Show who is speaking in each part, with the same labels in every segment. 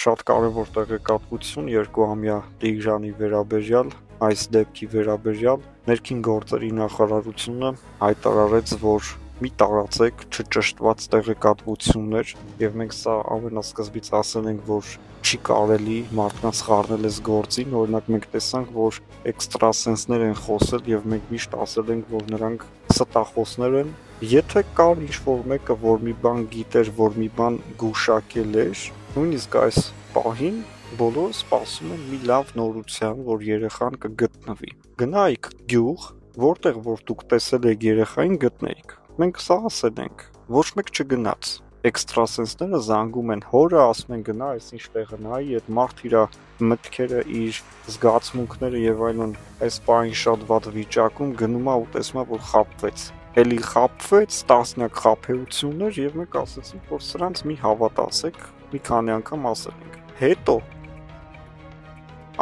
Speaker 1: շատ կարևոր տեղեկատվություն երկուամյա Տիգրանի վերաբերյալ, այս դեպքի վերաբերյալ ներքին գործերի նախարարությունը հայտարարեց, որ մի տարածեք չճշտված տեղեկատվություններ, եւ մենք սա ամենասկզբից ասել ենք, որ չի կարելի մարդկանց խառնել այս գործին, օրինակ մենք տեսանք, որ էքստրասենսներ են խոսել եւ մենք միշտ ասել ենք, որ նրանք ստախոսներ են, եթե կար ինչ-որ մեկը, որ մի բան գիտեր, որ մի բան գուշակել էր, նույնիսկ այս պահին բոլորը սպասում են մի լավ նորության, որ երեխան կգտնվի։ Գնայիք գյուղ, որտեղ որ դուք տեսել եք երեխային, գտնեիք։ Մենք սա ասել ենք, ոչ մեկ չգնաց։ Էքստրասենսները զանգում են հորը, ասում են գնա, այսինչ տեղը նայի, այդ մարդ իր մտքերը, իր զգացմունքները եւ այլն այս պահին շատ վատ վիճակում գնում է ու տեսնում է, որ խաբվեց։ Էլի խաբվեց, տասնյակ խաբեություններ եւ մենք ասացինք, որ սրանց մի հավատացեք, մի քանի անգամ ասել ենք։ Հետո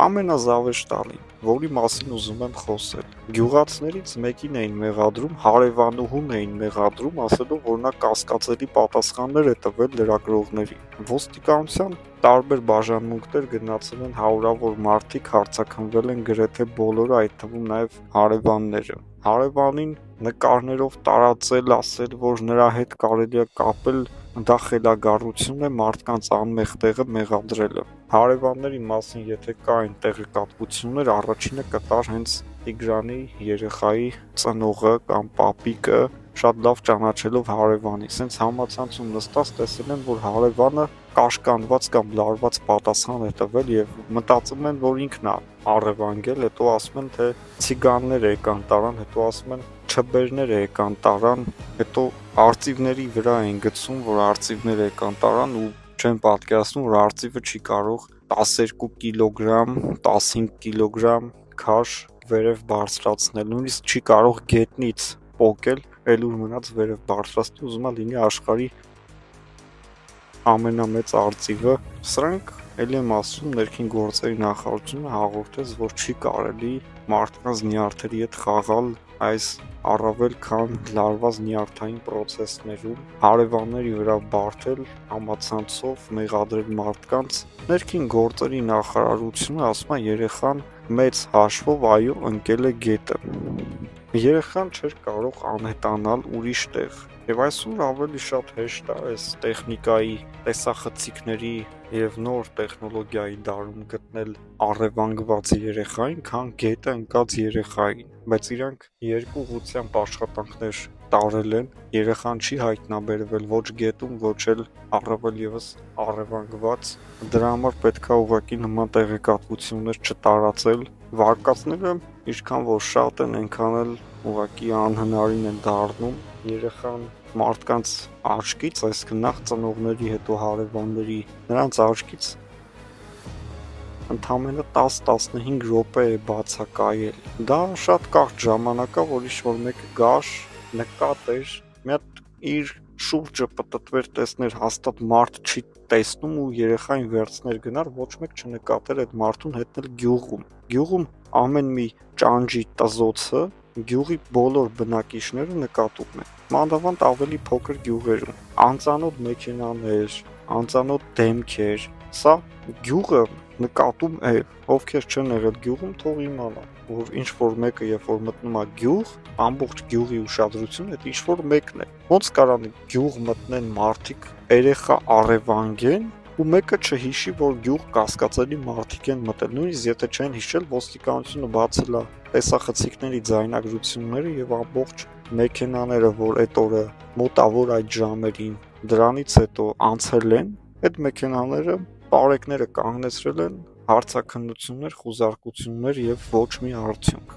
Speaker 1: ամենազավեշտալին, որի մասին ուզում եմ խոսել, գյուղացիներից մեկին էին մեղադրում, հարևանուհուն էին մեղադրում, ասելով, որ նա կասկածելի պատասխաններ է տվել լրագրողներին։ Ոստիկանության տարբեր բաժանմունքներ գնացել են հարյուրավոր մարդիկ, հարցաքննվել են գրեթե բոլորը, այդ թվում նաև հարևանները։ Հարևանին նկարներով տարածել, ասել, որ նրա հետ կարելի է կապել, դա խելագարություն է մարդկանց անմեղ տեղը մեղադրելը։ Հարևանների մասին եթե կային տեղեկատվություններ, առաջինը կտար հենց Տիգրանի երեխայի ծնողը կամ պապիկը, շատ լավ ճանաչելով հարևանի, սենց համացանցում նստած տեսել են, որ հարևանը կաշկանդված կամ լարված պատասխան է տվել եւ մտածում են, որ ինքն է առևանգել, հետո ասում են, թե ցիգաններ եկան տարան, հետո ասում են չբերներ եկան տարան, հետո արծիվների վրա են գցում, որ արծիվներ եկան տարան ու չեն պատկերացնում, որ արծիվը չի կարող 12 կիլոգրամ, 15 կիլոգրամ քաշ վերև բարձրացնել, նույնիսկ չի կարող գետնից պոկել, ելուր մնաց վերև բարձրացնել, ուզում է լինի աշխարհի ամենամեծ արծիվը։ Սրանք ելի եմ ասում, ներքին գործերի նախարարությունը հաղորդեց, որ չի կարելի մարդկանց նյարդերի հետ խաղալ այս առավել քան լարված նյարդային պրոցեսներում, հարևանների վրա բարդել, համացանցով մեղադրել մարդկանց։ Ներքին գործերի նախարարությունը ասում է, երեխան մեծ հաշվով այո ընկել է գետը։ Երեխան չէր կարող անհետանալ ուրիշ տեղ։ Եվ այսօր ավելի շատ հեշտ է այս տեխնիկայի, տեսախցիկների եւ նոր տեխնոլոգիայի դարում գտնել առևանգված երեխային, քան գետը ընկած երեխային, բայց իրանք երկու ուղղությամբ աշխատանքներ տարել են, երեխան չի հայտնաբերվել ոչ գետում, ոչ էլ առավել եւս առևանգված, դրա համար պետքա ուղղակի նման տեղեկատվություններ չտարածել, վարկածները ինչքան որ շատ են, այնքան էլ ուղղակի անհնարին են դառնում, երեխան մարդկանց աչքից, այսինքն նախ ծնողների, հետո հարևանների, նրանց աչքից ընդամենը 10-15 րոպե է բացակայել։ Դա շատ կարճ ժամանակ է, որ ինչ-որ մեկը գար, նկատեր, մի հատ իր շուրջը պտտվեր, տեսներ հաստատ մարդ չի տեսնում ու երեխային վերցներ գնար, ոչ մեկ չնկատեր այդ մարդուն հետնել գյուղում։ Գյուղում ամեն մի ճանճի տզոցը գյուղի բոլոր բնակիչները նկատում են։ Մանավանդ ավելի փոքր գյուղերում, անծանոթ մեքենաներ, անծանոթ դեմքեր, սա գյուղը նկատում է, ովքեր չեն եղել գյուղում, թող իմանան, որ ինչ որ մեկը երբ որ մտնում է գյուղ, ամբողջ գյուղի ուշադրությունը այդ ինչ որ մեկն է։ Ոնց կարան գյուղ մտնեն մարդիկ, երեխա առևանգեն ու մեկը չհիշի, որ գյուղ կասկածելի մարդիկ են մտել, նույնիսկ եթե չեն հիշել, ոստիկանությունը բացել է տեսախցիկների ձայնագրությունները եւ ամբողջ մեքենաները, որ այդ օրը մոտավոր այդ ժամերին դրանից հետո անցել են, այդ մեքենաները պարեկները կանգնեցրել են, հարցաքննություններ, խուզարկություններ եւ ոչ մի արդյունք։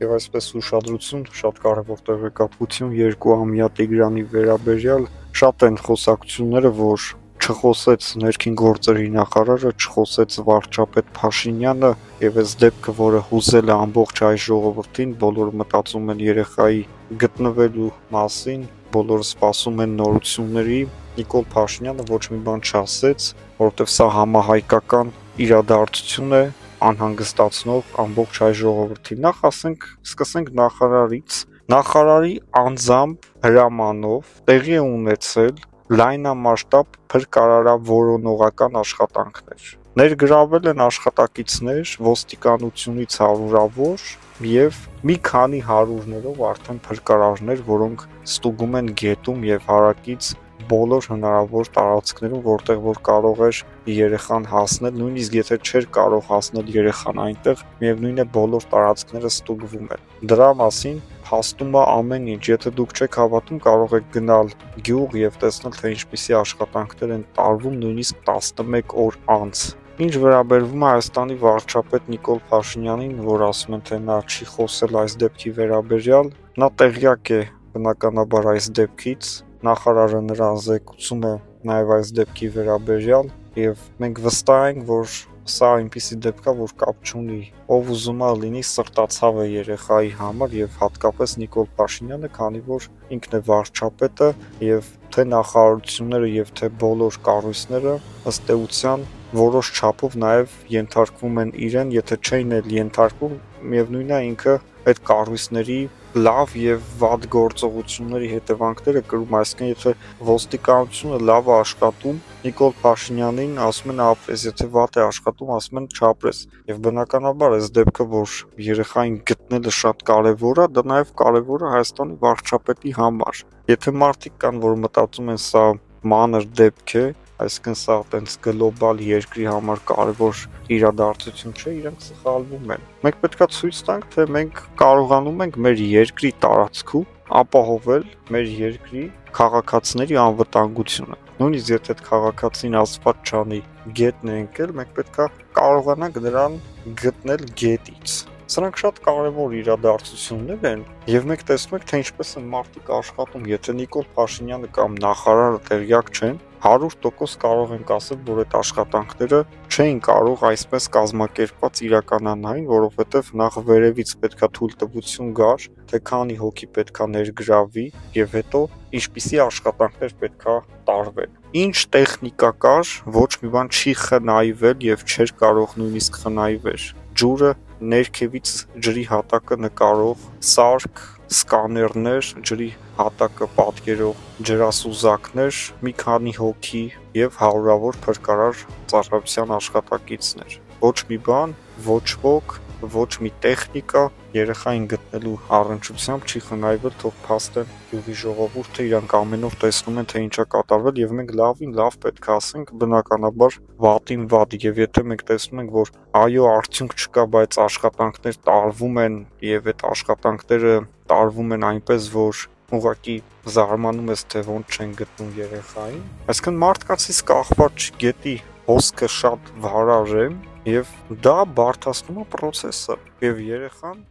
Speaker 1: Եվ այսպես ուշադրություն, շատ կարևոր տեղեկատվություն երկուամյա Տիգրանի վերաբերյալ, շատ են խոսակցությունները, որ չխոսեց ներքին գործերի նախարարը, չխոսեց վարչապետ Փաշինյանը եւ այս դեպքը, որը հուզել է ամբողջ հայ ժողովրդին, բոլորը մտածում են երեխայի գտնվելու մասին, բոլորը սպասում են նորությունների, Նիկոլ Փաշինյանը ոչ մի բան չասեց, որովհետեւ սա համահայկական իրադարձություն է, անհանգստացնող ամբողջ հայ ժողովրդին։ Նախ սկսենք նախարարից, նախարարի անձամբ հրամանով տեղի է ունեցել լայնամասշտաբ փրկարարավորողական աշխատանքներ։ Ներգրավել են աշխատակիցներ ոստիկանությունից հարյուրավոր եւ մի քանի հարյուրներով արդեն փրկարարներ, որոնք ստուգում են գետում եւ հարակից բոլոր հնարավոր տարածքներում, որտեղ որ կարող էր երեխան հասնել, նույնիսկ եթե չէր կարող հասնել երեխան այնտեղ, միևնույն է բոլոր տարածքները ստուգվում են։ Դրա մասին փաստում է ամեն ինչ, եթե դուք չեք հավատում, կարող եք գնալ գյուղ եւ տեսնել, թե ինչպիսի աշխատանքներ են տարվում նույնիսկ 11 օր անց։ Ինչ վերաբերվում է Հայաստանի վարչապետ Նիկոլ Փաշինյանին, որ ասում են, թե նա չի խոսել այս դեպքի վերաբերյալ, նա տեղյակ է բնականաբար այս դեպքից, նախարարը նրան զեկուցում է նաև այս դեպքի վերաբերյալ եւ մենք վստահ ենք, որ սա այնպիսի դեպք է, որ կապ չունի, ով ուզում է լինի սրտացավ է երեխայի համար եւ հատկապես Նիկոլ Փաշինյանը, քանի որ ինքն է վարչապետը եւ թե նախարարությունները եւ թե բոլոր կառույցները ըստ էության որոշ չափով նաև ենթարկվում են իրեն, եթե չէին էլ ենթարկվում, միևնույնն է ինքը այդ կառույցների լավ եւ վատ գործողությունների հետևանքները կրում, այսինքն եթե ոստիկանությունը լավ է աշխատում, Նիկոլ Փաշինյանին ասում են ապրես, եթե վատ է աշխատում, ասում են չապրես։ Եվ բնականաբար այս դեպքը, որ երեխային գտնելը շատ կարևոր է, դա նաև կարևոր է Հայաստանի վարչապետի համար։ Եթե մարդիկ կան, որ մտածում են սա մանր դեպք է, այսինքն սա այտենց գլոբալ երկրի համար կարևոր իրադարձություն չէ, իրենք սխալվում են։ Մենք պետք է ցույց տանք, թե մենք կարողանում ենք մեր երկրի տարածքում ապահովել մեր երկրի քաղաքացիների անվտանգությունը։ Նույնիսկ եթե այդ քաղաքացին աստված չանի գետն է ընկել, մենք պետք է կարողանանք նրան գտնել գետից։ Սրանք շատ կարևոր իրադարձություններ են եւ մենք տեսնում ենք, թե ինչպես են մարդիկ աշխատում, եթե Նիկոլ Փաշինյանը կամ նախարարը տեղյակ չեն, 100% կարող ենք ասել, որ այդ աշխատանքները չէին կարող այսպես կազմակերպված իրականանալ, որովհետև նախ վերևից պետքա թույլտվություն գար, թե քանի հոգի պետքա ներգրավվի եւ հետո ինչպիսի աշխատանքներ պետքա տարվեն։ Ինչ տեխնիկա կար, ոչ մի բան չի խնայվել եւ չէր կարող նույնիսկ խնայվել։ Ջուրը ներքևից ջրի հատակը նկարող սարք, սկաներներ, ջրի հատակը պատկերող ջրասուզակներ, մի քանի հոգի եւ հարյուրավոր փրկարար ծառայության աշխատակիցներ։ Ոչ մի բան, ոչ ոք, ոչ մի տեխնիկա երեխային գտնելու առնչությամբ չի խնայվել, թող փաստեն յուղի ժողովուրդը, իրանք ամենով տեսնում են, թե ինչա կատարվել եւ մենք լավին լավ պետք է ասենք, բնականաբար վատին վատ, եւ եթե մենք տեսնում ենք, որ այո, արդյունք չկա, բայց աշխատանքներ տարվում են եւ այդ աշխատանքները տարվում են այնպես, որ ուղղակի զարմանում ես, թե ոնց չեն գտնում երեխային, այսինքն մարդկացից կախված գետի հոսքը շատ վարար է եւ դա բարդացնում է process-ը եւ երեխան